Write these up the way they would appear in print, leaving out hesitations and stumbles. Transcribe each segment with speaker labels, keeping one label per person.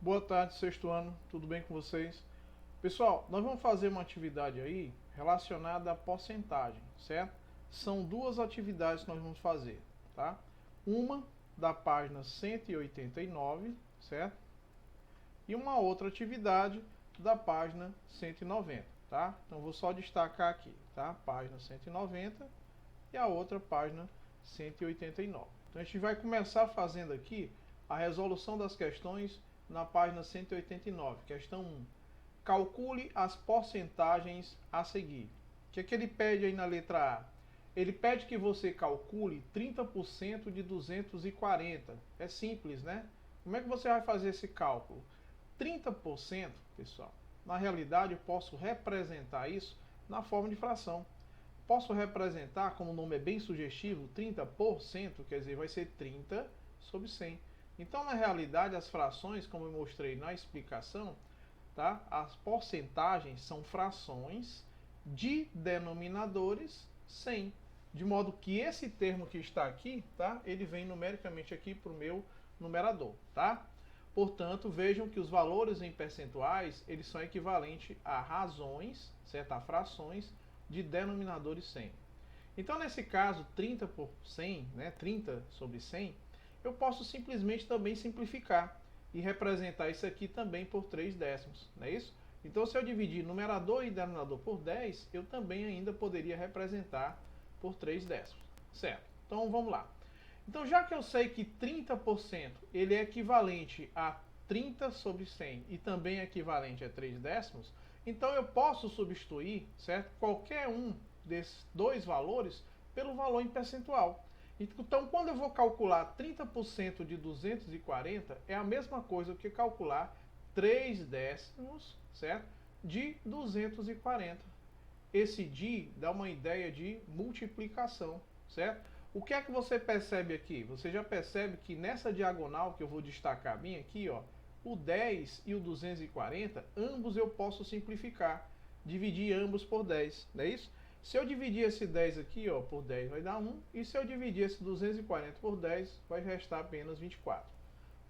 Speaker 1: Boa tarde, sexto ano, tudo bem com vocês? Pessoal, nós vamos fazer uma atividade aí relacionada à porcentagem, certo? São duas atividades que nós vamos fazer, tá? Uma da página 189, certo? E uma outra atividade da página 190, tá? Então vou só destacar aqui, tá? Página 190 e a outra página 189. Então a gente vai começar fazendo aqui a resolução das questões na página 189, questão 1. Calcule as porcentagens a seguir. O que é que ele pede aí na letra A? Ele pede que você calcule 30% de 240. É simples, né? Como é que você vai fazer esse cálculo? 30%, pessoal, na realidade eu posso representar isso na forma de fração. Posso representar, como o nome é bem sugestivo, 30%, quer dizer, vai ser 30 sobre 100. Então, na realidade, as frações, como eu mostrei na explicação, tá? As porcentagens são frações de denominadores 100. De modo que esse termo que está aqui, tá? Ele vem numericamente aqui para o meu numerador, tá? Portanto, vejam que os valores em percentuais, eles são equivalentes a razões, certo? A frações de denominadores 100. Então, nesse caso, 30 por 100, né? 30 sobre 100, eu posso simplesmente também simplificar e representar isso aqui também por 3 décimos, não é isso? Então, se eu dividir numerador e denominador por 10, eu também ainda poderia representar por 3 décimos, certo? Então, vamos lá. Então, já que eu sei que 30% ele é equivalente a 30 sobre 100 e também é equivalente a 3 décimos, então eu posso substituir, certo, qualquer um desses dois valores pelo valor em percentual. Então, quando eu vou calcular 30% de 240, é a mesma coisa que calcular 3 décimos, certo, de 240. Esse de dá uma ideia de multiplicação, certo? O que é que você percebe aqui? Você já percebe que nessa diagonal que eu vou destacar bem aqui, ó, o 10 e o 240, ambos eu posso simplificar, dividir ambos por 10, não é isso? Se eu dividir esse 10 aqui, ó, por 10 vai dar 1, e se eu dividir esse 240 por 10, vai restar apenas 24.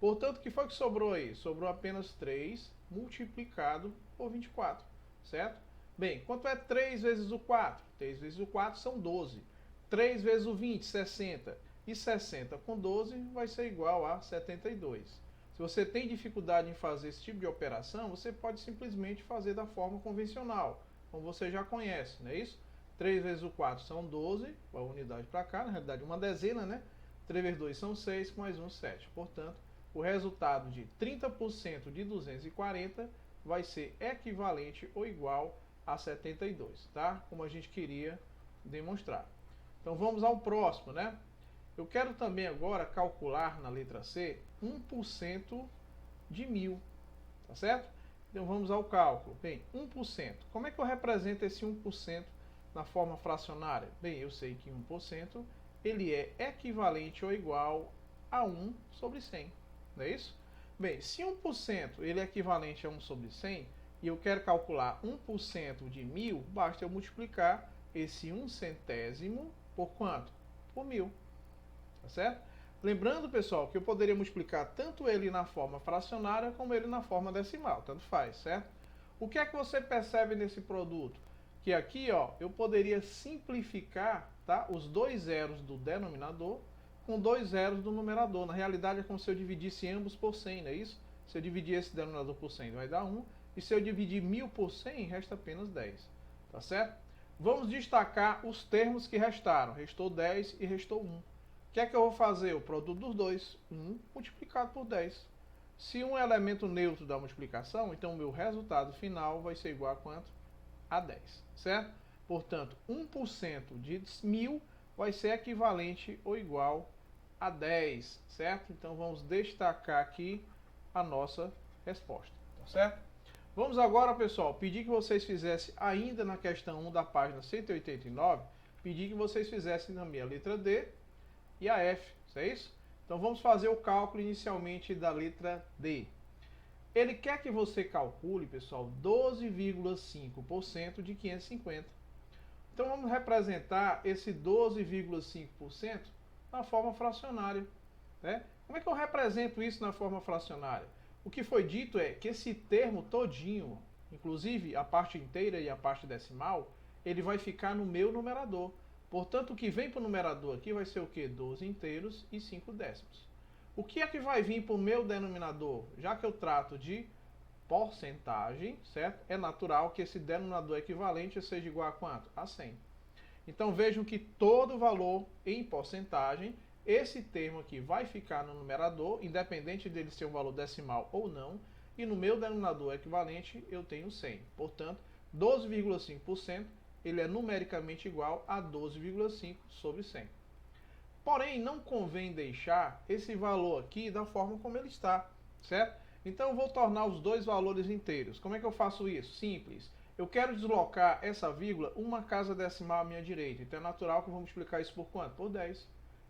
Speaker 1: Portanto, o que foi que sobrou aí? Sobrou apenas 3 multiplicado por 24, certo? Bem, quanto é 3 vezes o 4? 3 vezes o 4 são 12. 3 vezes o 20, 60. E 60 com 12 vai ser igual a 72. Se você tem dificuldade em fazer esse tipo de operação, você pode simplesmente fazer da forma convencional, como você já conhece, não é isso? 3 vezes o 4 são 12, a unidade para cá, na realidade uma dezena, né? 3 vezes 2 são 6, com mais 1, 7. Portanto, o resultado de 30% de 240 vai ser equivalente ou igual a 72, tá? Como a gente queria demonstrar. Então vamos ao próximo, né? Eu quero também agora calcular na letra C 1% de 1000, tá certo? Então vamos ao cálculo. Bem, 1%. Como é que eu represento esse 1% na forma fracionária? Bem, eu sei que 1% ele é equivalente ou igual a 1 sobre 100, não é isso? Bem, se 1% ele é equivalente a 1 sobre 100 e eu quero calcular 1% de 1000, basta eu multiplicar esse 1 centésimo por quanto? Por 1000, tá certo? Lembrando, pessoal, que eu poderia multiplicar tanto ele na forma fracionária como ele na forma decimal, tanto faz, certo? O que é que você percebe nesse produto? Que aqui, ó, eu poderia simplificar, tá, os dois zeros do denominador com dois zeros do numerador. Na realidade é como se eu dividisse ambos por 100, não é isso? Se eu dividir esse denominador por 100 vai dar 1, e se eu dividir 1000 por 100 resta apenas 10, tá certo? Vamos destacar os termos que restaram. Restou 10 e restou 1. O que é que eu vou fazer? O produto dos dois, 1 multiplicado por 10. Se um é elemento neutro da multiplicação, então o meu resultado final vai ser igual a quanto? A 10, certo? Portanto, 1% de 1000 vai ser equivalente ou igual a 10, certo? Então vamos destacar aqui a nossa resposta, tá certo? Vamos agora, pessoal, pedir que vocês fizessem ainda na questão 1 da página 189, pedir que vocês fizessem também a letra D e a F, é isso? Então vamos fazer o cálculo inicialmente da letra D. Ele quer que você calcule, pessoal, 12,5% de 550. Então vamos representar esse 12,5% na forma fracionária, né? Como é que eu represento isso na forma fracionária? O que foi dito é que esse termo todinho, inclusive a parte inteira e a parte decimal, ele vai ficar no meu numerador. Portanto, o que vem para o numerador aqui vai ser o quê? 12 inteiros e 5 décimos. O que é que vai vir para o meu denominador? Já que eu trato de porcentagem, certo? É natural que esse denominador equivalente seja igual a quanto? A 100. Então vejam que todo valor em porcentagem, esse termo aqui vai ficar no numerador, independente dele ser um valor decimal ou não, e no meu denominador equivalente eu tenho 100. Portanto, 12,5% ele é numericamente igual a 12,5 sobre 100. Porém, não convém deixar esse valor aqui da forma como ele está, certo? Então eu vou tornar os dois valores inteiros. Como é que eu faço isso? Simples. Eu quero deslocar essa vírgula uma casa decimal à minha direita. Então é natural que eu vou multiplicar isso por quanto? Por 10.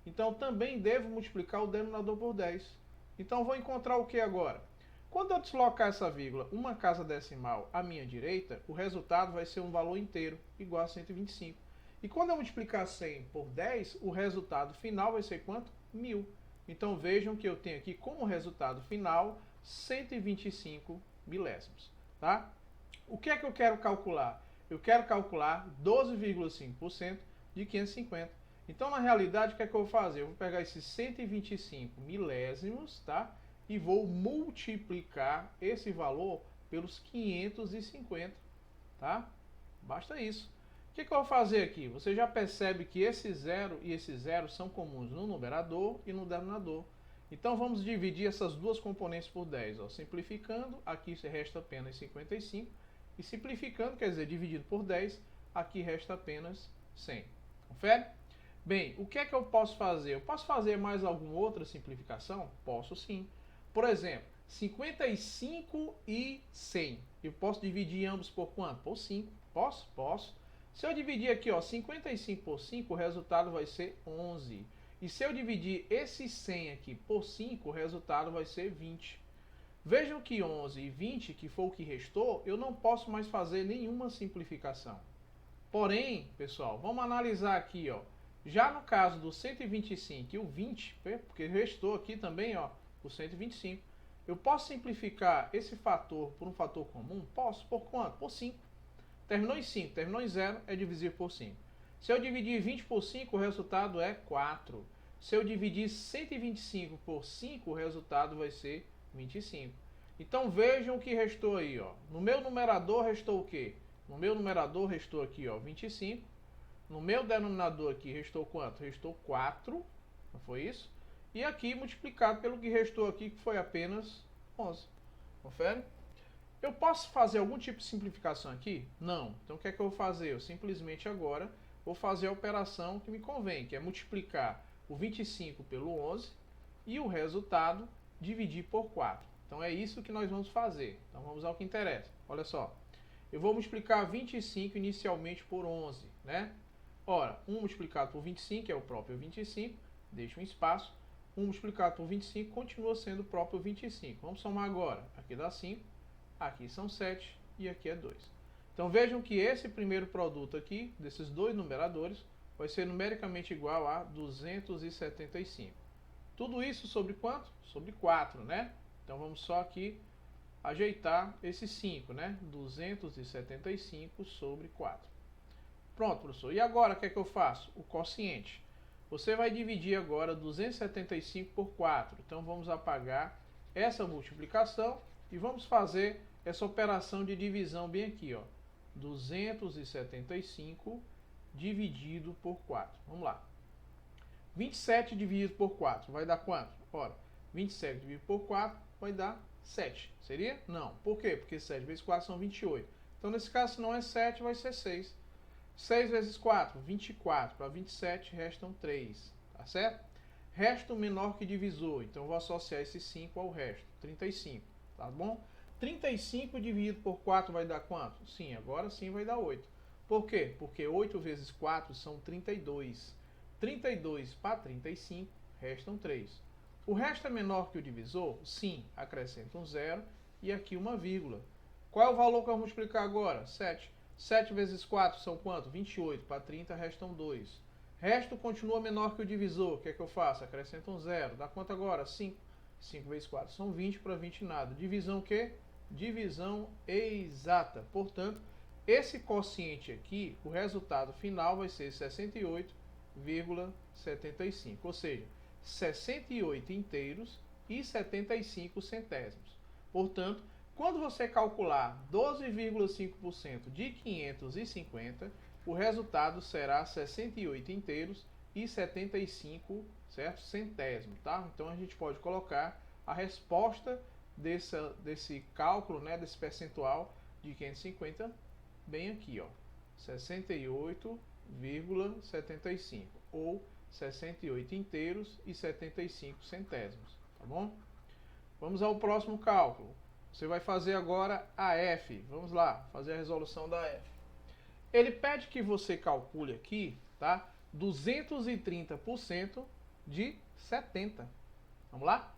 Speaker 1: Então também devo multiplicar o denominador por 10. Então eu vou encontrar o que agora? Quando eu deslocar essa vírgula uma casa decimal à minha direita, o resultado vai ser um valor inteiro, igual a 125. E quando eu multiplicar 100 por 10, o resultado final vai ser quanto? 1000. Então vejam que eu tenho aqui como resultado final 125 milésimos. Tá? O que é que eu quero calcular? Eu quero calcular 12,5% de 550. Então, na realidade, o que é que eu vou fazer? Eu vou pegar esses 125 milésimos, tá? E vou multiplicar esse valor pelos 550, tá? Basta isso. O que eu vou fazer aqui? Você já percebe que esse 0 e esse 0 são comuns no numerador e no denominador. Então vamos dividir essas duas componentes por 10. Ó. Simplificando, aqui resta apenas 55. E simplificando, quer dizer, dividido por 10, aqui resta apenas 100. Confere? Bem, o que é que eu posso fazer? Eu posso fazer mais alguma outra simplificação? Posso sim. Por exemplo, 55 e 100. Eu posso dividir ambos por quanto? Por 5. Posso? Posso. Se eu dividir aqui, ó, 55 por 5, o resultado vai ser 11. E se eu dividir esse 100 aqui por 5, o resultado vai ser 20. Vejam que 11 e 20, que foi o que restou, eu não posso mais fazer nenhuma simplificação. Porém, pessoal, vamos analisar aqui, ó. Já no caso do 125 e o 20, porque restou aqui também, ó, o 125, eu posso simplificar esse fator por um fator comum? Posso. Por quanto? Por 5. Terminou em 5, terminou em 0, é divisível por 5. Se eu dividir 20 por 5, o resultado é 4. Se eu dividir 125 por 5, o resultado vai ser 25. Então vejam o que restou aí, ó. No meu numerador restou o quê? No meu numerador restou aqui, ó, 25. No meu denominador aqui restou quanto? Restou 4, não foi isso? E aqui multiplicado pelo que restou aqui, que foi apenas 11. Confere? Eu posso fazer algum tipo de simplificação aqui? Não. Então o que é que eu vou fazer? Eu simplesmente agora vou fazer a operação que me convém, que é multiplicar o 25 pelo 11 e o resultado dividir por 4. Então é isso que nós vamos fazer. Então vamos ao que interessa. Olha só. Eu vou multiplicar 25 inicialmente por 11, né? Ora, 1 multiplicado por 25 é o próprio 25, deixa um espaço. 1 multiplicado por 25 continua sendo o próprio 25. Vamos somar agora. Aqui dá 5, aqui são 7 e aqui é 2. Então vejam que esse primeiro produto aqui, desses dois numeradores, vai ser numericamente igual a 275. Tudo isso sobre quanto? Sobre 4, né? Então vamos só aqui ajeitar esse 5, né? 275 sobre 4. Pronto, professor. E agora o que é que eu faço? O quociente. Você vai dividir agora 275 por 4. Então vamos apagar essa multiplicação e vamos fazer essa operação de divisão bem aqui, ó. 275 dividido por 4. Vamos lá. 27 dividido por 4 vai dar quanto? Ora, 27 dividido por 4 vai dar 7. Seria? Não. Por quê? Porque 7 vezes 4 são 28. Então, nesse caso, se não é 7, vai ser 6. 6 vezes 4, 24. Para 27, restam 3. Tá certo? Resto menor que divisor. Então, eu vou associar esse 5 ao resto. 35. Tá bom? 35 dividido por 4 vai dar quanto? Sim, agora sim vai dar 8. Por quê? Porque 8 vezes 4 são 32. 32 para 35, restam 3. O resto é menor que o divisor? Sim, acrescenta um 0 e aqui uma vírgula. Qual é o valor que eu vou multiplicar agora? 7. 7 vezes 4 são quanto? 28. Para 30 restam 2. Resto continua menor que o divisor. O que é que eu faço? Acrescento um 0. Dá quanto agora? 5. 5 vezes 4 são 20 para 20 nada. Divisão o quê? Divisão exata. Portanto, esse quociente aqui, o resultado final vai ser 68,75. Ou seja, 68 inteiros e 75 centésimos. Portanto, quando você calcular 12,5% de 550, o resultado será 68 inteiros e 75, certo? Centésimos, tá? Então a gente pode colocar a resposta desse cálculo, né, desse percentual de 550 bem aqui, ó, 68,75 ou 68 inteiros e 75 centésimos, tá bom? Vamos ao próximo cálculo. Você vai fazer agora a F. Vamos lá, fazer a resolução da F. Ele pede que você calcule aqui, tá? 230% de 70. Vamos lá?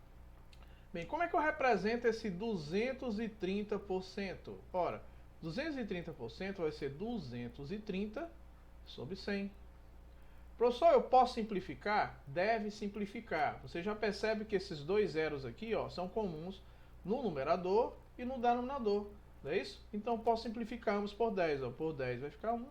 Speaker 1: Bem, como é que eu represento esse 230%? Ora, 230% vai ser 230 sobre 100. Professor, eu posso simplificar? Deve simplificar. Você já percebe que esses dois zeros aqui, ó, são comuns no numerador e no denominador. Não é isso? Então, posso simplificarmos por 10. Ó. Por 10 vai ficar 1.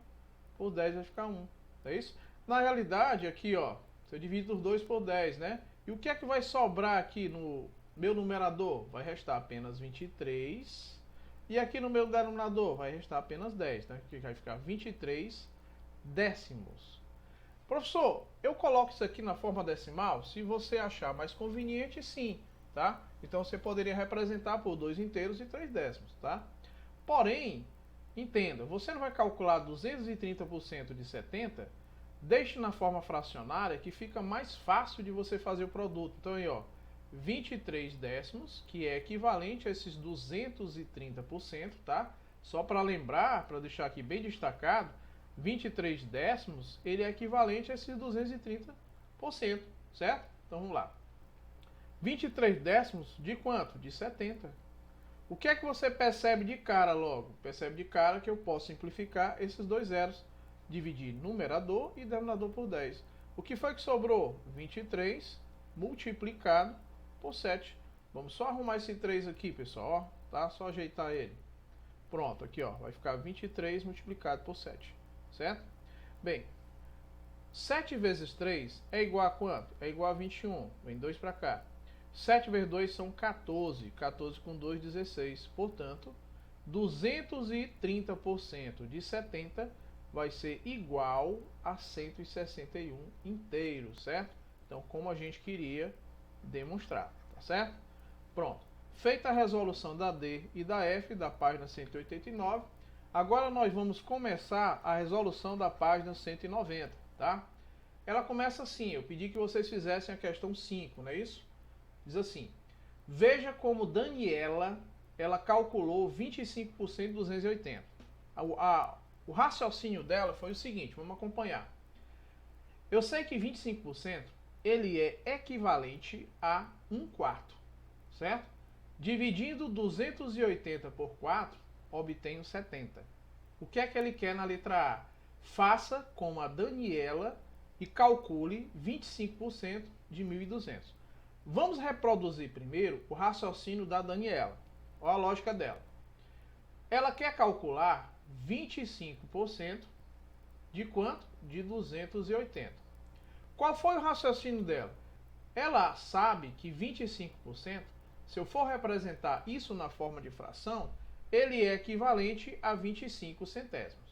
Speaker 1: Por 10 vai ficar 1. Não é isso? Na realidade, aqui, ó, você divide os 2 por 10, né? E o que é que vai sobrar aqui no meu numerador? Vai restar apenas 23. E aqui no meu denominador vai restar apenas 10, né? Que vai ficar 23 décimos. Professor, eu coloco isso aqui na forma decimal? Se você achar mais conveniente, sim, tá? Então você poderia representar por 2 inteiros e 3 décimos, tá? Porém, entenda, você não vai calcular 230% de 70, deixe na forma fracionária que fica mais fácil de você fazer o produto. Então aí, ó, 23 décimos, que é equivalente a esses 230%, tá? Só para lembrar, para deixar aqui bem destacado, 23 décimos, ele é equivalente a esses 230%, certo? Então vamos lá. 23 décimos de quanto? De 70. O que é que você percebe de cara logo? Percebe de cara que eu posso simplificar esses dois zeros, dividir numerador e denominador por 10. O que foi que sobrou? 23 multiplicado por 7. Vamos só arrumar esse 3 aqui, pessoal, ó, tá? Só ajeitar ele. Pronto, aqui, ó, vai ficar 23 multiplicado por 7, certo? Bem, 7 vezes 3 é igual a quanto? É igual a 21. Vem 2 para cá. 7 vezes 2 são 14. 14 com 2, 16. Portanto, 230% de 70 vai ser igual a 161 inteiros, certo? Então, como a gente queria demonstrar, tá certo? Pronto. Feita a resolução da D e da F, da página 189, agora nós vamos começar a resolução da página 190, tá? Ela começa assim, eu pedi que vocês fizessem a questão 5, não é isso? Diz assim, veja como Daniela, ela calculou 25% de 280. O raciocínio dela foi o seguinte, vamos acompanhar. Eu sei que 25% ele é equivalente a 1/4, certo? Dividindo 280 por 4, obtenho 70. O que é que ele quer na letra A? Faça como a Daniela e calcule 25% de 1.200. Vamos reproduzir primeiro o raciocínio da Daniela. Olha a lógica dela. Ela quer calcular 25% de quanto? De 280. Qual foi o raciocínio dela? Ela sabe que 25%, se eu for representar isso na forma de fração, ele é equivalente a 25 centésimos.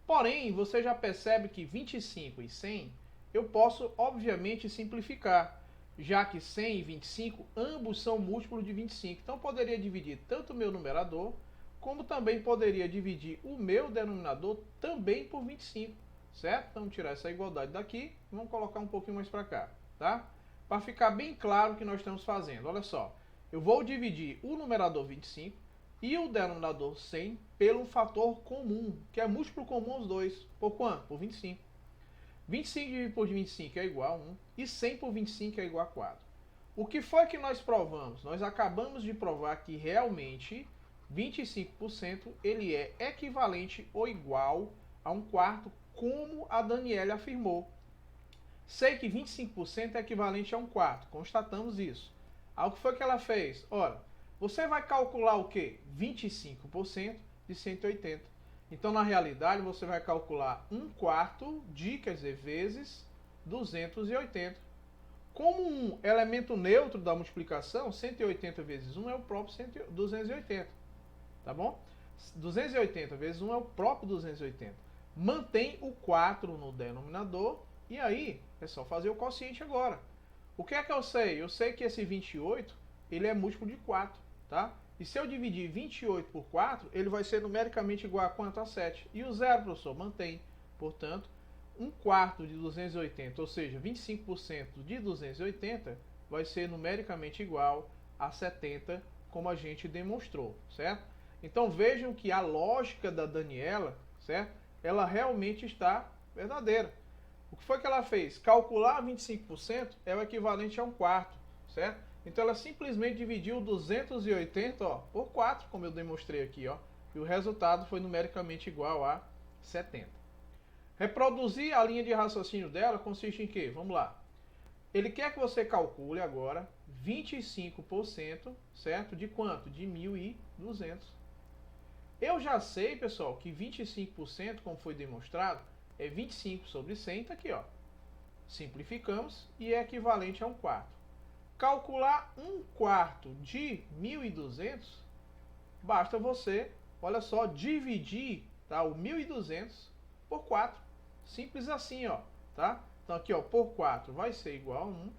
Speaker 1: Porém, você já percebe que 25 e 100 eu posso, obviamente, simplificar, já que 100 e 25 ambos são múltiplos de 25. Então, eu poderia dividir tanto o meu numerador, como também poderia dividir o meu denominador também por 25, certo? Então, tirar essa igualdade daqui e vamos colocar um pouquinho mais para cá, tá? Para ficar bem claro o que nós estamos fazendo. Olha só, eu vou dividir o numerador 25 e o denominador 100 pelo fator comum, que é múltiplo comum aos dois. Por quanto? Por 25. 25 dividido por 25 é igual a 1 e 100 por 25 é igual a 4. O que foi que nós provamos? Nós acabamos de provar que realmente 25% ele é equivalente ou igual a 1/4, como a Daniela afirmou. Sei que 25% é equivalente a 1/4, constatamos isso. Aí o que foi que ela fez? Ora, você vai calcular o quê? 25% de 180. Então, na realidade, você vai calcular 1/4 de, quer dizer, vezes 280. Como um elemento neutro da multiplicação, 180 vezes 1 é o próprio 280. Tá bom? 280 vezes 1 é o próprio 280. Mantém o 4 no denominador e aí é só fazer o quociente agora. O que é que eu sei? Eu sei que esse 28 ele é múltiplo de 4, tá? E se eu dividir 28 por 4, ele vai ser numericamente igual a quanto? A 7. E o zero, professor, mantém. Portanto, 1/4 de 280, ou seja, 25% de 280, vai ser numericamente igual a 70, como a gente demonstrou, certo? Então vejam que a lógica da Daniela, certo? Ela realmente está verdadeira. O que foi que ela fez? Calcular 25% é o equivalente a 1/4, certo? Então ela simplesmente dividiu 280 por 4, como eu demonstrei aqui, e o resultado foi numericamente igual a 70. Reproduzir a linha de raciocínio dela consiste em quê? Vamos lá. Ele quer que você calcule agora 25%, certo? De quanto? De 1.200. Eu já sei, pessoal, que 25%, como foi demonstrado, é 25 sobre 100, tá aqui, simplificamos e é equivalente a 1/4. Calcular 1/4 de 1.200, basta você, olha só, dividir, tá, o 1.200 por 4. Simples assim, tá? Então aqui, por 4 vai ser igual a 1.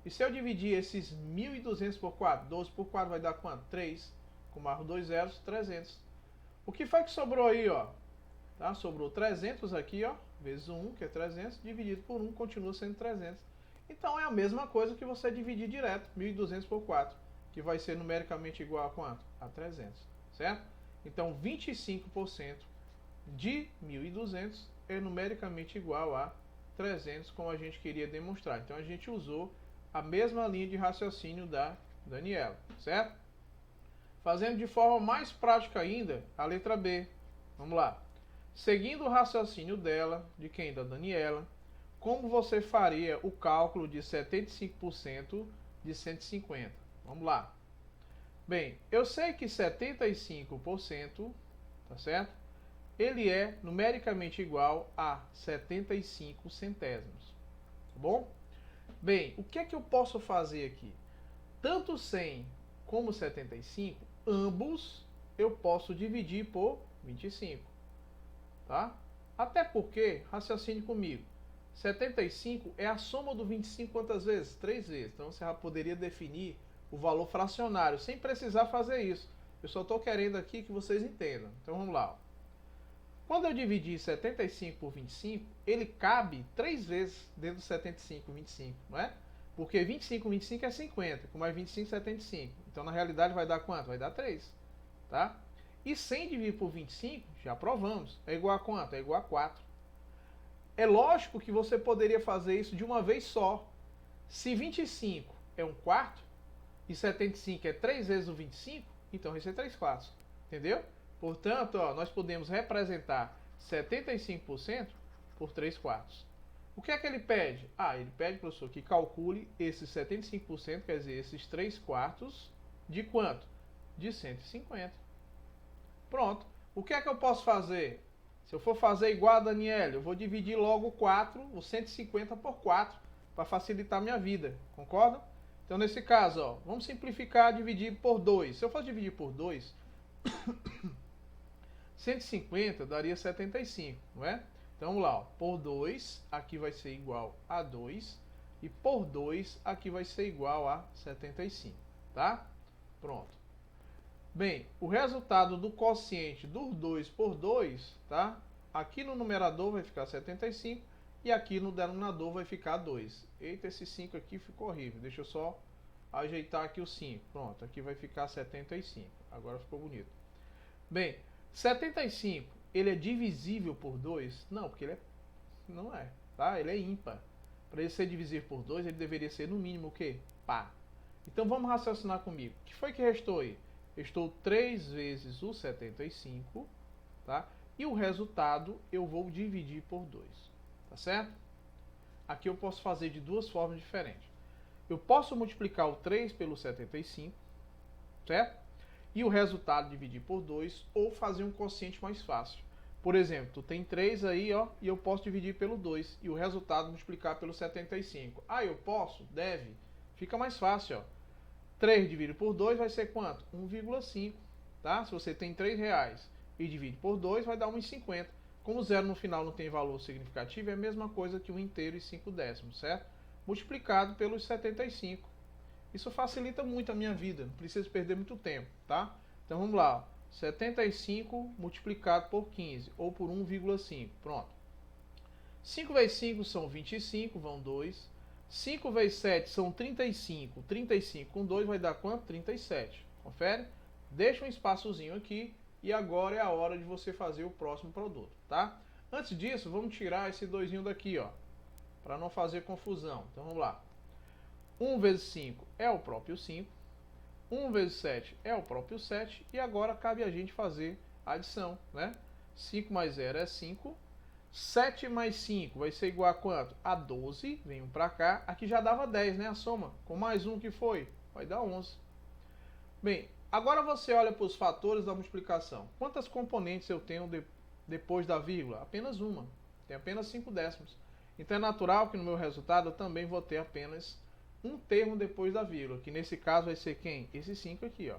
Speaker 1: E se eu dividir esses 1.200 por 4, 12 por 4 vai dar quanto? 3. Com marro 2 zeros, 300. O que foi que sobrou aí, Tá? Sobrou 300 aqui, vezes 1, que é 300, dividido por 1, continua sendo 300. Então é a mesma coisa que você dividir direto, 1.200 por 4, que vai ser numericamente igual a quanto? A 300, certo? Então 25% de 1.200 é numericamente igual a 300, como a gente queria demonstrar. Então a gente usou a mesma linha de raciocínio da Daniela, certo? Fazendo de forma mais prática ainda, a letra B. Vamos lá. Seguindo o raciocínio dela, de quem? Da Daniela, como você faria o cálculo de 75% de 150? Vamos lá. Bem, eu sei que 75%, tá certo? Ele é numericamente igual a 75 centésimos, tá bom? Bem, o que é que eu posso fazer aqui? Tanto 100 como 75, ambos eu posso dividir por 25, tá? Até porque, raciocine comigo, 75 é a soma do 25 quantas vezes? 3 vezes. Então você já poderia definir o valor fracionário sem precisar fazer isso. Eu só estou querendo aqui que vocês entendam. Então vamos lá. Quando eu dividir 75 por 25, ele cabe 3 vezes dentro do 75, 25, não é? Porque 25, 25 é 50, com mais 25, 75. Então, na realidade, vai dar quanto? Vai dar 3, tá? E 100 dividido por 25, já provamos, é igual a quanto? É igual a 4. É lógico que você poderia fazer isso de uma vez só. Se 25 é 1/4 e 75 é 3 vezes o 25, então vai ser 3/4, entendeu? Portanto, nós podemos representar 75% por 3/4. O que é que ele pede? Ele pede, professor, que calcule esses 75%, quer dizer, esses 3/4 de quanto? De 150. Pronto. O que é que eu posso fazer? Se eu for fazer igual a Daniela, eu vou dividir logo o 150 por 4, para facilitar a minha vida, concorda? Então, nesse caso, vamos simplificar, dividir por 2. Se eu fosse dividir por 2... 150 daria 75, não é? Então vamos lá, por 2 aqui vai ser igual a 2 e por 2 aqui vai ser igual a 75, tá? Pronto. Bem, o resultado do quociente dos 2 por 2, tá? Aqui no numerador vai ficar 75 e aqui no denominador vai ficar 2. Eita, esse 5 aqui ficou horrível. Deixa eu só ajeitar aqui o 5. Pronto, aqui vai ficar 75. Agora ficou bonito. Bem, 75, ele é divisível por 2? Não, porque ele não é, tá? Ele é ímpar. Para ele ser divisível por 2, ele deveria ser no mínimo o quê? Par. Então vamos raciocinar comigo. O que foi que restou aí? Restou 3 vezes o 75, tá? E o resultado eu vou dividir por 2, tá certo? Aqui eu posso fazer de duas formas diferentes. Eu posso multiplicar o 3 pelo 75, certo? E o resultado dividir por 2 ou fazer um quociente mais fácil. Por exemplo, tu tem 3 aí, ó, e eu posso dividir pelo 2 e o resultado multiplicar pelo 75. Ah, eu posso? Deve. Fica mais fácil, ó. 3 dividido por 2 vai ser quanto? 1,5, tá? Se você tem R$3 e divide por 2, vai dar 1,50. Como zero no final não tem valor significativo, é a mesma coisa que 1 inteiro e 5 décimos, certo? Multiplicado pelos 75. Isso facilita muito a minha vida, não preciso perder muito tempo, tá? Então vamos lá, 75 multiplicado por 15, ou por 1,5, pronto. 5 vezes 5 são 25, vão 2. 5 vezes 7 são 35, 35 com 2 vai dar quanto? 37, confere? Deixa um espaçozinho aqui e agora é a hora de você fazer o próximo produto, tá? Antes disso, vamos tirar esse 2 daqui, ó, para não fazer confusão. Então vamos lá. 1 vezes 5 é o próprio 5. 1 vezes 7 é o próprio 7. E agora cabe a gente fazer a adição, né? 5 mais 0 é 5. 7 mais 5 vai ser igual a quanto? A 12. Vem um para cá. Aqui já dava 10, né? A soma. Com mais um que foi? Vai dar 11. Bem, agora você olha para os fatores da multiplicação. Quantas componentes eu tenho depois da vírgula? Apenas uma. Tem apenas 5 décimos. Então é natural que no meu resultado eu também vou ter apenas um termo depois da vírgula, que nesse caso vai ser quem? Esse 5 aqui, ó.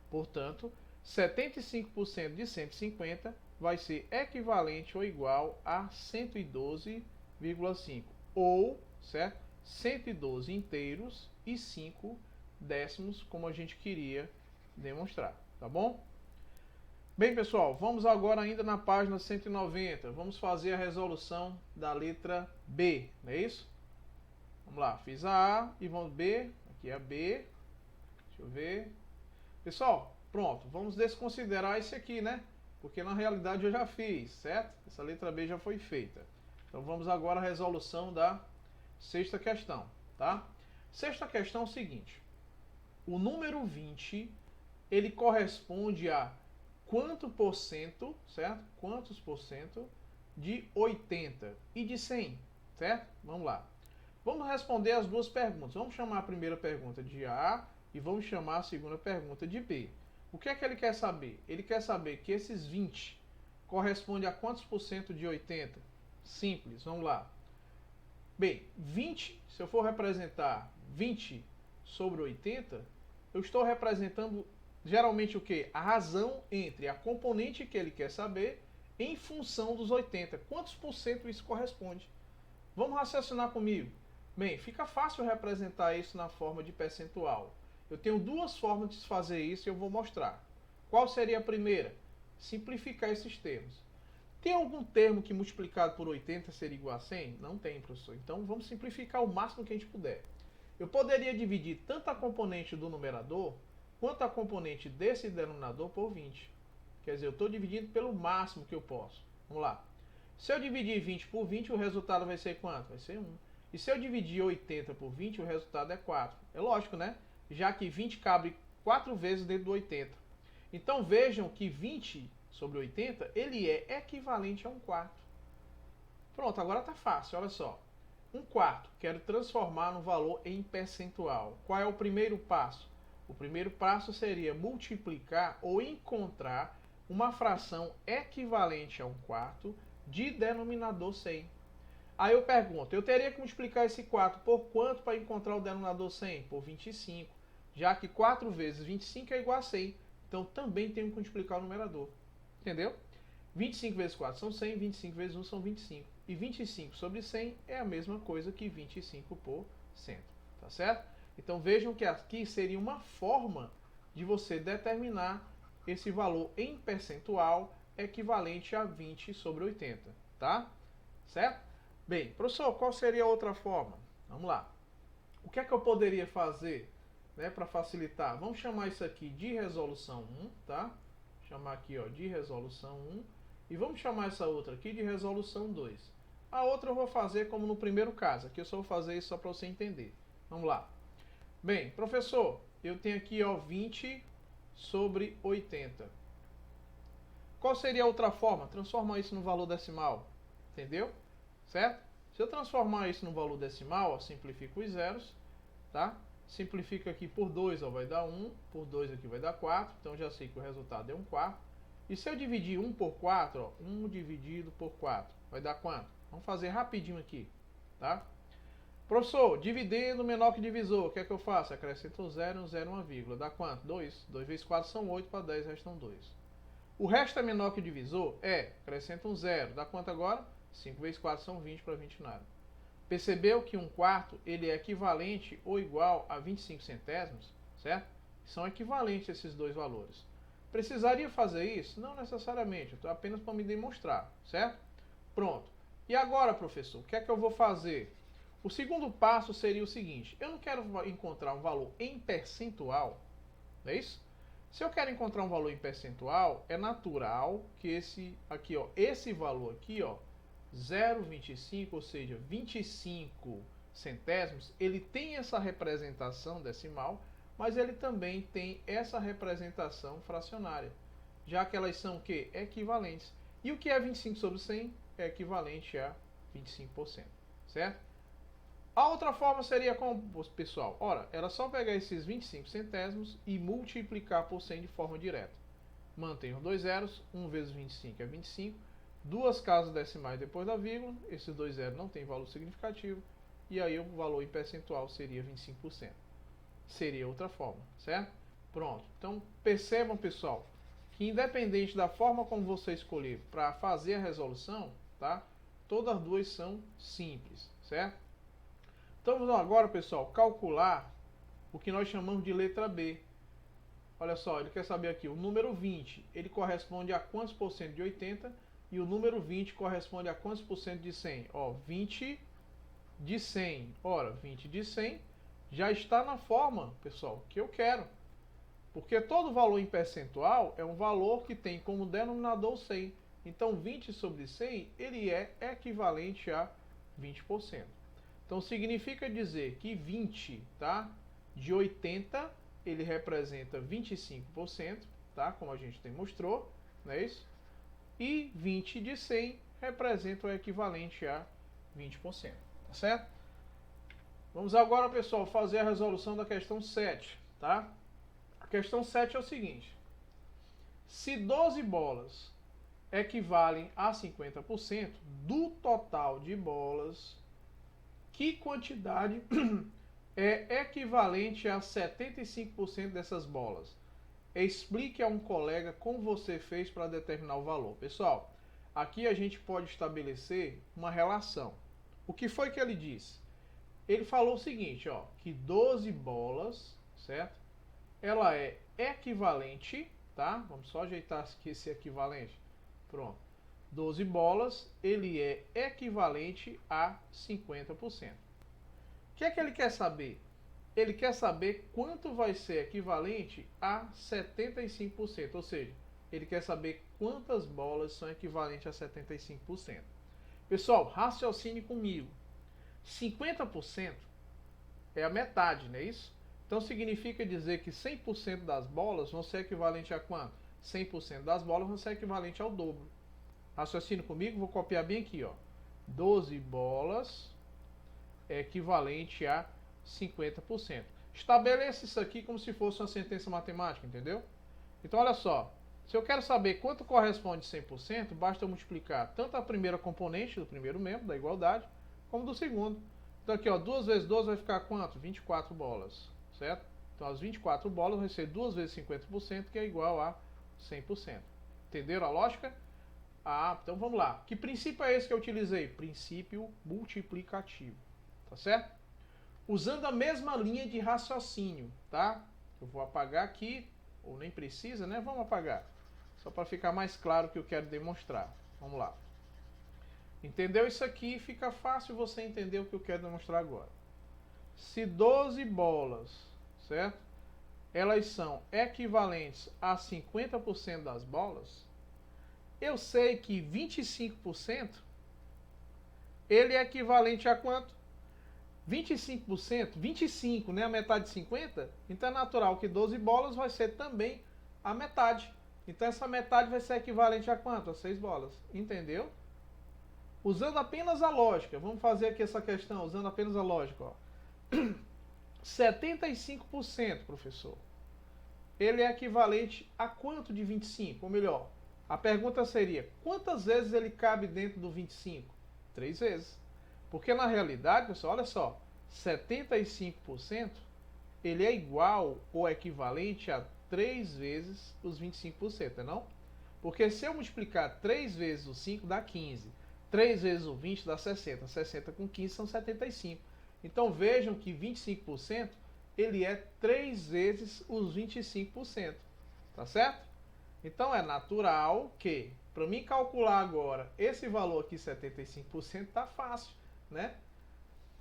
Speaker 1: Portanto, 75% de 150 vai ser equivalente ou igual a 112,5. Ou, certo? 112 inteiros e 5 décimos, como a gente queria demonstrar, tá bom? Bem, pessoal, vamos agora ainda na página 190. Vamos fazer a resolução da letra B, não é isso? Vamos lá, fiz a A e vamos B, aqui é a B, deixa eu ver. Pessoal, pronto, vamos desconsiderar esse aqui, né? Porque na realidade eu já fiz, certo? Essa letra B já foi feita. Então vamos agora à resolução da sexta questão, tá? Sexta questão é o seguinte, o número 20, ele corresponde a quanto por cento, certo? Quantos por cento de 80 e de 100, certo? Vamos lá. Vamos responder as duas perguntas. Vamos chamar a primeira pergunta de A e vamos chamar a segunda pergunta de B. O que é que ele quer saber? Ele quer saber que esses 20 corresponde a quantos por cento de 80? Simples, vamos lá. Bem, 20, se eu for representar 20 sobre 80, eu estou representando geralmente o quê? A razão entre a componente que ele quer saber em função dos 80. Quantos por cento isso corresponde? Vamos raciocinar comigo. Bem, fica fácil representar isso na forma de percentual. Eu tenho duas formas de fazer isso e eu vou mostrar. Qual seria a primeira? Simplificar esses termos. Tem algum termo que multiplicado por 80 seria igual a 100? Não tem, professor. Então vamos simplificar o máximo que a gente puder. Eu poderia dividir tanto a componente do numerador quanto a componente desse denominador por 20. Quer dizer, eu estou dividindo pelo máximo que eu posso. Vamos lá. Se eu dividir 20 por 20, o resultado vai ser quanto? Vai ser 1. E se eu dividir 80 por 20, o resultado é 4. É lógico, né? Já que 20 cabe 4 vezes dentro do 80. Então vejam que 20 sobre 80, ele é equivalente a 1/4. Pronto, agora está fácil, olha só. 1/4, quero transformar no valor em percentual. Qual é o primeiro passo? O primeiro passo seria multiplicar ou encontrar uma fração equivalente a 1/4 de denominador 100. Aí eu pergunto, eu teria que multiplicar esse 4 por quanto para encontrar o denominador 100? Por 25, já que 4 vezes 25 é igual a 100. Então também tenho que multiplicar o numerador. Entendeu? 25 vezes 4 são 100, 25 vezes 1 são 25. E 25 sobre 100 é a mesma coisa que 25%. Tá certo? Então vejam que aqui seria uma forma de você determinar esse valor em percentual equivalente a 20 sobre 80. Tá? Certo? Bem, professor, qual seria a outra forma? Vamos lá. O que é que eu poderia fazer, né, para facilitar? Vamos chamar isso aqui de resolução 1, tá? Chamar aqui, ó, de resolução 1. E vamos chamar essa outra aqui de resolução 2. A outra eu vou fazer como no primeiro caso. Aqui eu só vou fazer isso só para você entender. Vamos lá. Bem, professor, eu tenho aqui, ó, 20 sobre 80. Qual seria a outra forma? Transformar isso no valor decimal. Entendeu? Certo? Se eu transformar isso no valor decimal, ó, simplifico os zeros. tá? Simplifica aqui por 2, ó, vai dar 1, por 2 aqui vai dar 4, então já sei que o resultado é 1 quarto. E se eu dividir 1 por 4, ó, 1 dividido por 4, vai dar quanto? Vamos fazer rapidinho aqui, tá? Professor, dividendo menor que divisor, o que é que eu faço? Acrescento um 0, um 0, uma vírgula. Dá quanto? 2. 2 vezes 4 são 8, para 10 restam 2. O resto é menor que o divisor? É. Acrescenta um 0. Dá quanto agora? 5 vezes 4 são 20, para 20 nada. Percebeu que 1 quarto ele é equivalente ou igual a 25 centésimos? Certo? São equivalentes esses dois valores. Precisaria fazer isso? Não necessariamente. Estou apenas para me demonstrar. Certo? Pronto. E agora, professor, o que é que eu vou fazer? O segundo passo seria o seguinte: eu não quero encontrar um valor em percentual, não é isso? Se eu quero encontrar um valor em percentual, é natural que esse aqui, ó, esse valor aqui, ó, 0,25, ou seja, 25 centésimos, ele tem essa representação decimal, mas ele também tem essa representação fracionária, já que elas são o quê? Equivalentes. E o que é 25 sobre 100? É equivalente a 25%, certo? A outra forma seria como, pessoal? Ora, era só pegar esses 25 centésimos e multiplicar por 100 de forma direta. Mantém os dois zeros, 1 vezes 25 é 25, duas casas decimais depois da vírgula, esses dois zeros não tem valor significativo, e aí o valor em percentual seria 25%. Seria outra forma, certo? Pronto. Então, percebam, pessoal, que independente da forma como você escolher para fazer a resolução, tá? Todas as duas são simples, certo? Então vamos agora, pessoal, calcular o que nós chamamos de letra B. Olha só, ele quer saber aqui, o número 20, ele corresponde a quantos por cento de 80 e o número 20 corresponde a quantos por cento de 100? Ó, 20 de 100. Ora, 20 de 100 já está na forma, pessoal, que eu quero. Porque todo valor em percentual é um valor que tem como denominador 100. Então 20 sobre 100, ele é equivalente a 20%. Então significa dizer que 20, tá, de 80, ele representa 25%, tá, como a gente demonstrou, não é isso? E 20 de 100 representa o equivalente a 20%, tá certo? Vamos agora, pessoal, fazer a resolução da questão 7, tá? A questão 7 é o seguinte: se 12 bolas equivalem a 50% do total de bolas, que quantidade é equivalente a 75% dessas bolas? Explique a um colega como você fez para determinar o valor. Pessoal, aqui a gente pode estabelecer uma relação. O que foi que ele disse? Ele falou o seguinte, ó, que 12 bolas, certo? Ela é equivalente, tá? Vamos só ajeitar aqui esse equivalente. Pronto. 12 bolas, ele é equivalente a 50%. O que é que ele quer saber? Ele quer saber quanto vai ser equivalente a 75%, ou seja, ele quer saber quantas bolas são equivalentes a 75%. Pessoal, raciocine comigo. 50% é a metade, não é isso? Então significa dizer que 100% das bolas vão ser equivalente a quanto? 100% das bolas vão ser equivalente ao dobro. Raciocine comigo, vou copiar bem aqui, ó. 12 bolas é equivalente a 50%. Estabeleça isso aqui como se fosse uma sentença matemática, entendeu? Então, olha só. Se eu quero saber quanto corresponde 100%, basta eu multiplicar tanto a primeira componente do primeiro membro da igualdade, como do segundo. Então aqui, ó, 2 vezes 12 vai ficar quanto? 24 bolas, certo? Então as 24 bolas vai ser 2 vezes 50%, que é igual a 100%. Entenderam a lógica? Ah, então vamos lá. Que princípio é esse que eu utilizei? Princípio multiplicativo, tá certo? Usando a mesma linha de raciocínio, tá? Eu vou apagar aqui, ou nem precisa, né? Vamos apagar. Só para ficar mais claro o que eu quero demonstrar. Vamos lá. Entendeu isso aqui? Fica fácil você entender o que eu quero demonstrar agora. Se 12 bolas, certo? Elas são equivalentes a 50% das bolas, eu sei que 25% ele é equivalente a quanto? 25%, 25, né? A metade de 50. Então é natural que 12 bolas vai ser também a metade. Então essa metade vai ser equivalente a quanto? A 6 bolas. Entendeu? Usando apenas a lógica. Vamos fazer aqui essa questão usando apenas a lógica, ó. 75%, professor, ele é equivalente a quanto de 25? Ou melhor, a pergunta seria, quantas vezes ele cabe dentro do 25? 3 vezes. Porque na realidade, pessoal, olha só, 75% ele é igual ou equivalente a 3 vezes os 25%, não? Porque se eu multiplicar 3 vezes o 5 dá 15, 3 vezes o 20 dá 60, 60 com 15 são 75. Então vejam que 25% ele é 3 vezes os 25%, tá certo? Então é natural que, para mim calcular agora esse valor aqui, 75%, tá fácil, né?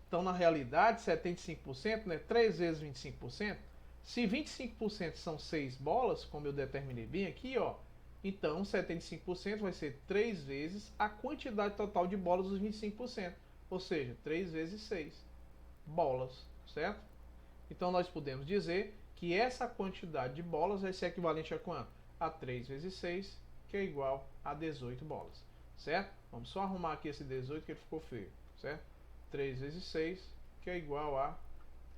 Speaker 1: Então, na realidade, 75%, né, 3 vezes 25%, se 25% são 6 bolas, como eu determinei bem aqui, ó, então 75% vai ser 3 vezes a quantidade total de bolas dos 25%, ou seja, 3 vezes 6 bolas, certo? Então, nós podemos dizer que essa quantidade de bolas vai ser equivalente a quanto? A 3 vezes 6, que é igual a 18 bolas, certo? Vamos só arrumar aqui esse 18 que ele ficou feio, certo? 3 vezes 6, que é igual a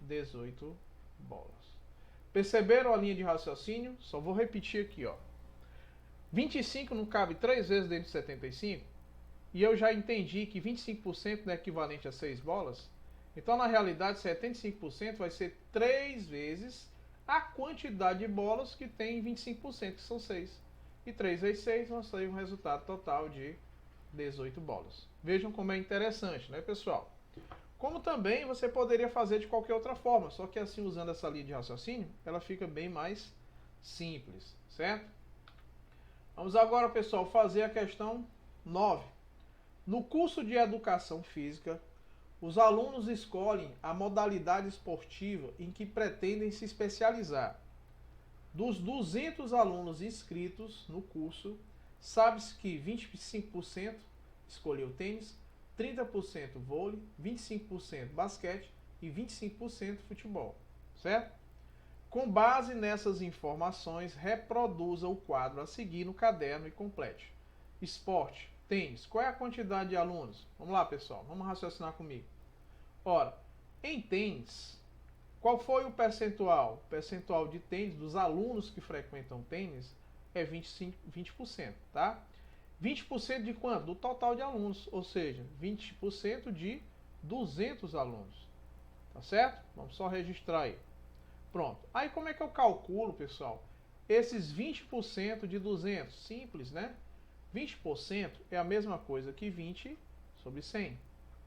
Speaker 1: 18 bolas. Perceberam a linha de raciocínio? Só vou repetir aqui, ó. 25 não cabe 3 vezes dentro de 75? E eu já entendi que 25% não é equivalente a 6 bolas? Então, na realidade, 75% vai ser 3 vezes a quantidade de bolas que tem 25%, que são 6. E 3 vezes 6 vai sair um resultado total de 18 bolas. Vejam como é interessante, né, pessoal? Como também você poderia fazer de qualquer outra forma, só que assim, usando essa linha de raciocínio, ela fica bem mais simples, certo? Vamos agora, pessoal, fazer a questão 9. No curso de Educação Física, os alunos escolhem a modalidade esportiva em que pretendem se especializar. Dos 200 alunos inscritos no curso, sabe-se que 25% escolheu tênis, 30% vôlei, 25% basquete e 25% futebol, certo? Com base nessas informações, reproduza o quadro a seguir no caderno e complete. Esporte, tênis, qual é a quantidade de alunos? Vamos lá, pessoal, vamos raciocinar comigo. Ora, em tênis, qual foi o percentual? O percentual de tênis dos alunos que frequentam tênis é 20%, tá? 20% de quanto? Do total de alunos, ou seja, 20% de 200 alunos, tá certo? Vamos só registrar aí. Pronto. Aí como é que eu calculo, pessoal, esses 20% de 200? Simples, né? 20% é a mesma coisa que 20 sobre 100.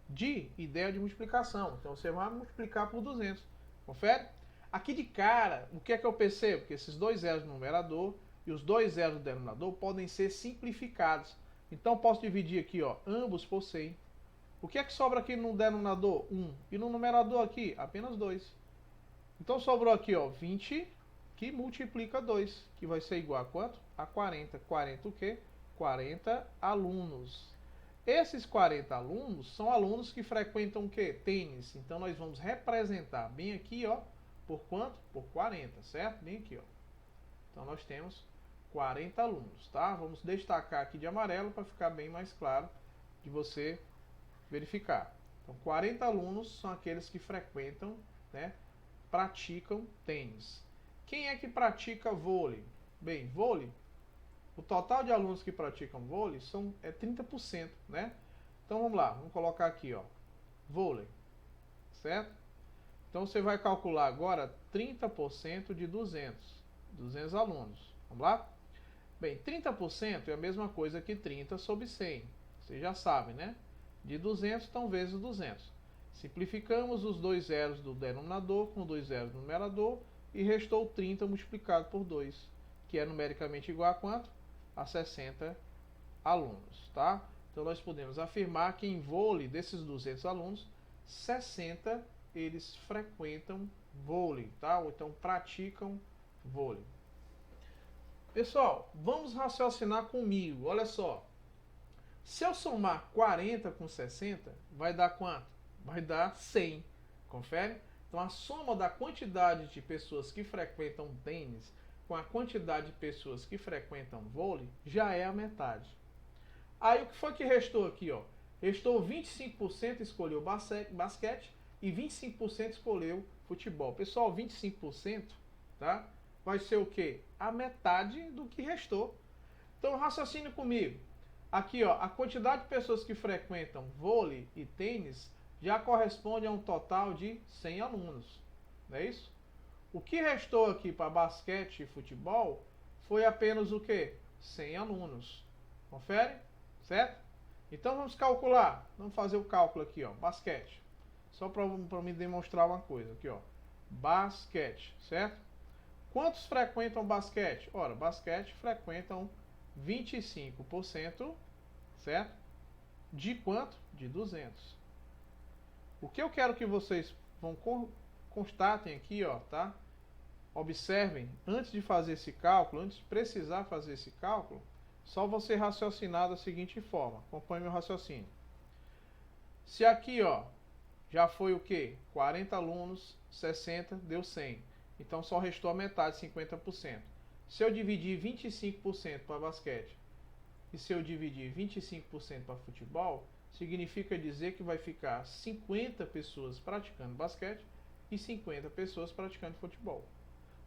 Speaker 1: De ideia de multiplicação. Então você vai multiplicar por 200. Confere? Aqui de cara, o que é que eu percebo? Que esses dois zeros no numerador e os dois zeros no denominador podem ser simplificados. Então posso dividir aqui, ó, ambos por 100. O que é que sobra aqui no denominador? 1. E no numerador aqui? Apenas 2. Então sobrou aqui, ó, 20 que multiplica 2, que vai ser igual a quanto? A 40. 40 o quê? 40 alunos. Esses 40 alunos são alunos que frequentam o quê? Tênis. Então nós vamos representar bem aqui, ó, por quanto? Por 40, certo? Bem aqui, ó. Então nós temos 40 alunos, tá? Vamos destacar aqui de amarelo para ficar bem mais claro de você verificar. Então 40 alunos são aqueles que frequentam, né, praticam tênis. Quem é que pratica vôlei? Bem, vôlei, o total de alunos que praticam vôlei é 30%, né? Então vamos lá, vamos colocar aqui, ó, vôlei, certo? Então você vai calcular agora 30% de 200 alunos. Vamos lá? Bem, 30% é a mesma coisa que 30 sobre 100. Vocês já sabem, né? De 200, então vezes 200. Simplificamos os dois zeros do denominador com dois zeros do numerador e restou 30 multiplicado por 2, que é numericamente igual a quanto? A 60 alunos, tá? Então nós podemos afirmar que em vôlei, desses 200 alunos, 60 eles frequentam vôlei, tá? Ou então praticam vôlei. Pessoal, vamos raciocinar comigo. Olha só. Se eu somar 40 com 60, vai dar quanto? Vai dar 100. Confere? Então a soma da quantidade de pessoas que frequentam tênis com a quantidade de pessoas que frequentam vôlei já é a metade. Aí o que foi que restou aqui, ó? Restou 25% escolheu basquete e 25% escolheu futebol. Pessoal, 25%, tá? Vai ser o quê? A metade do que restou. Então, raciocine comigo. Aqui, ó, a quantidade de pessoas que frequentam vôlei e tênis já corresponde a um total de 100 alunos. Não é isso? O que restou aqui para basquete e futebol foi apenas o quê? 100 alunos. Confere? Certo? Então vamos calcular. Vamos fazer o cálculo aqui, ó. Basquete. Só para me demonstrar uma coisa aqui, ó. Basquete, certo? Quantos frequentam basquete? Ora, basquete frequentam 25%, certo? De quanto? De 200. O que eu quero que vocês constatem aqui, ó, tá? Observem, antes de fazer esse cálculo, antes de precisar fazer esse cálculo, só você raciocinar da seguinte forma. Acompanhe meu raciocínio. Se aqui, ó, já foi o quê? 40 alunos, 60, deu 100. Então só restou a metade, 50%. Se eu dividir 25% para basquete e se eu dividir 25% para futebol, significa dizer que vai ficar 50 pessoas praticando basquete e 50 pessoas praticando futebol.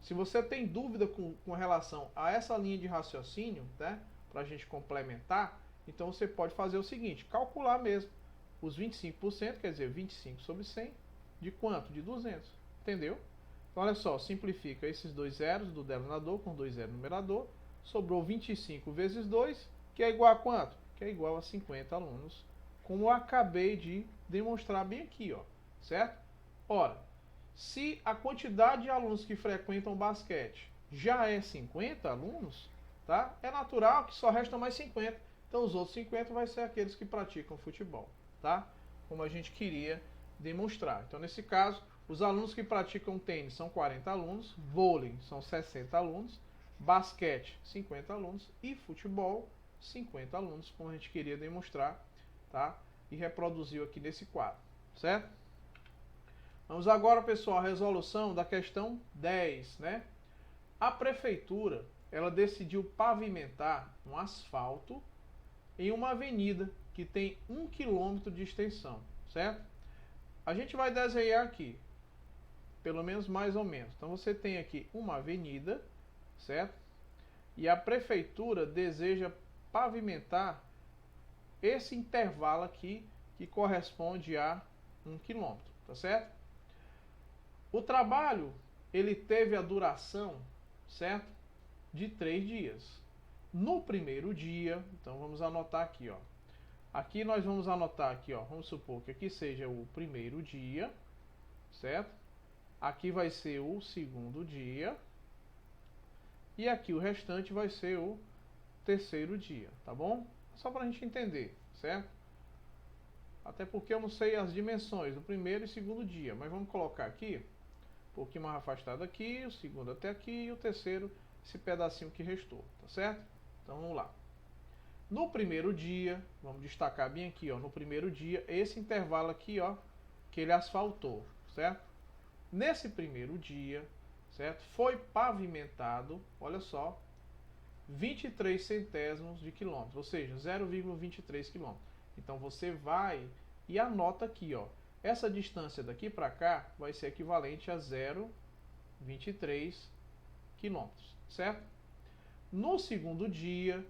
Speaker 1: Se você tem dúvida com relação a essa linha de raciocínio, tá? Para a gente complementar, então você pode fazer o seguinte, calcular mesmo os 25%, quer dizer, 25 sobre 100, de quanto? De 200, entendeu? Então olha só, simplifica esses dois zeros do denominador com 2 zeros no numerador, sobrou 25 vezes 2, que é igual a quanto? Que é igual a 50 alunos, como eu acabei de demonstrar bem aqui, ó, certo? Ora, se a quantidade de alunos que frequentam basquete já é 50 alunos, tá? É natural que só restam mais 50. Então os outros 50 vai ser aqueles que praticam futebol, tá? Como a gente queria demonstrar. Então nesse caso, os alunos que praticam tênis são 40 alunos, vôlei são 60 alunos, basquete 50 alunos e futebol 50 alunos, como a gente queria demonstrar, tá? E reproduziu aqui nesse quadro, certo? Vamos agora, pessoal, à resolução da questão 10, né? A prefeitura, ela decidiu pavimentar um asfalto em uma avenida que tem 1 quilômetro de extensão, certo? A gente vai desenhar aqui, pelo menos mais ou menos. Então você tem aqui uma avenida, certo? E a prefeitura deseja pavimentar esse intervalo aqui que corresponde a 1 quilômetro, tá certo? O trabalho, ele teve a duração, certo? De 3 dias. No primeiro dia, então vamos anotar aqui, ó. Aqui nós vamos anotar aqui, ó. Vamos supor que aqui seja o primeiro dia, certo? Aqui vai ser o segundo dia. E aqui o restante vai ser o terceiro dia, tá bom? Só para a gente entender, certo? Até porque eu não sei as dimensões do primeiro e segundo dia, mas vamos colocar aqui, um pouquinho mais afastado aqui, o segundo até aqui e o terceiro, esse pedacinho que restou, tá certo? Então vamos lá. No primeiro dia, vamos destacar bem aqui, ó, no primeiro dia, esse intervalo aqui, ó, que ele asfaltou, certo? Nesse primeiro dia, certo? Foi pavimentado, olha só, 23 centésimos de quilômetro, ou seja, 0,23 quilômetros. Então você vai e anota aqui, ó, essa distância daqui para cá vai ser equivalente a 0,23 quilômetros, certo? No segundo dia,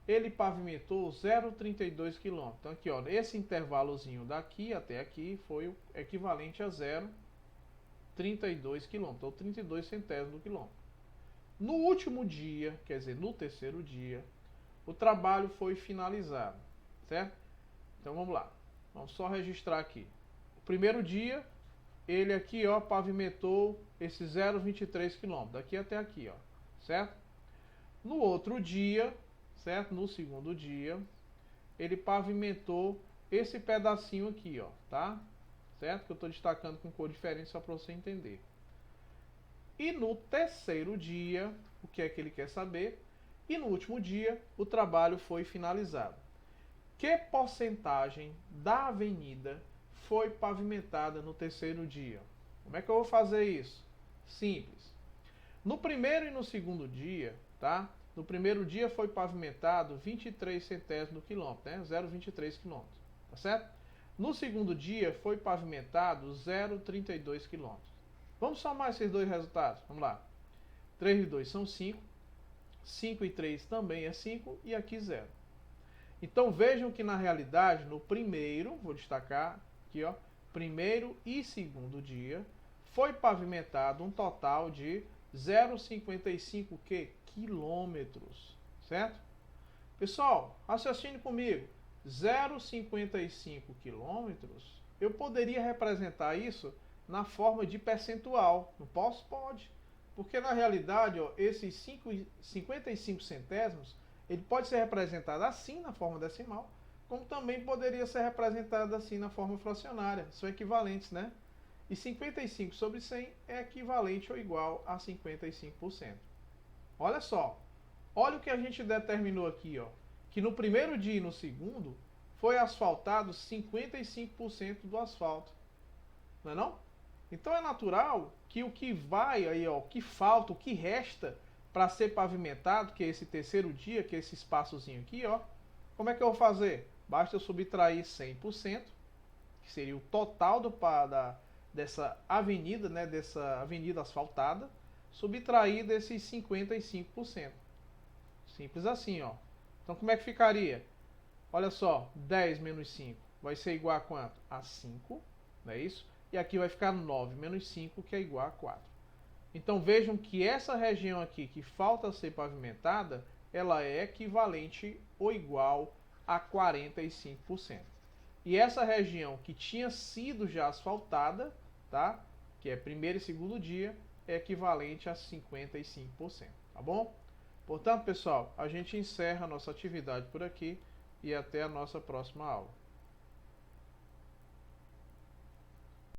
Speaker 1: ele pavimentou 0,32 km. Então aqui, ó, esse intervalozinho daqui até aqui foi o equivalente a 0,32 km, ou 32 centésimos do quilômetro. No último dia, quer dizer, no terceiro dia, o trabalho foi finalizado, certo? Então vamos lá, vamos só registrar aqui. O primeiro dia, ele aqui, ó, pavimentou esse 0,23 km, daqui até aqui, ó, certo? No outro dia, certo? No segundo dia, ele pavimentou esse pedacinho aqui, ó, tá? Certo? Que eu estou destacando com cor diferente só para você entender. E no terceiro dia, o que é que ele quer saber? E no último dia, o trabalho foi finalizado. Que porcentagem da avenida foi pavimentada no terceiro dia? Como é que eu vou fazer isso? Simples. No primeiro e no segundo dia, tá? No primeiro dia foi pavimentado 23 centésimos do quilômetro, né? 0,23 quilômetros, tá certo? No segundo dia foi pavimentado 0,32 quilômetros. Vamos somar esses dois resultados. Vamos lá. 3 e 2 são 5. 5 e 3 também é 5 e aqui 0. Então vejam que na realidade, no primeiro, vou destacar aqui, ó, primeiro e segundo dia, foi pavimentado um total de 0,55 quilômetros, certo? Pessoal, raciocine comigo. 0,55 quilômetros, eu poderia representar isso na forma de percentual. Não posso? Pode. Porque na realidade, ó, esses 55 centésimos, ele pode ser representado assim na forma decimal, como também poderia ser representado assim na forma fracionária. São equivalentes, né? E 55 sobre 100 é equivalente ou igual a 55%. Olha só, olha o que a gente determinou aqui, ó, que no primeiro dia e no segundo foi asfaltado 55% do asfalto. Não é não? Então é natural que o que vai aí, ó, o que falta, o que resta para ser pavimentado, que é esse terceiro dia, que é esse espaçozinho aqui, ó. Como é que eu vou fazer? Basta eu subtrair 100%, que seria o total dessa avenida, né, dessa avenida asfaltada, subtrair desses 55%. Simples assim, ó. Então como é que ficaria? Olha só, 10 menos 5 vai ser igual a quanto? A 5, não é isso? E aqui vai ficar 9 menos 5, que é igual a 4. Então vejam que essa região aqui que falta ser pavimentada, ela é equivalente ou igual a 45%. E essa região que tinha sido já asfaltada, tá? Que é primeiro e segundo dia, é equivalente a 55%, tá bom? Portanto, pessoal, a gente encerra a nossa atividade por aqui e até a nossa próxima aula.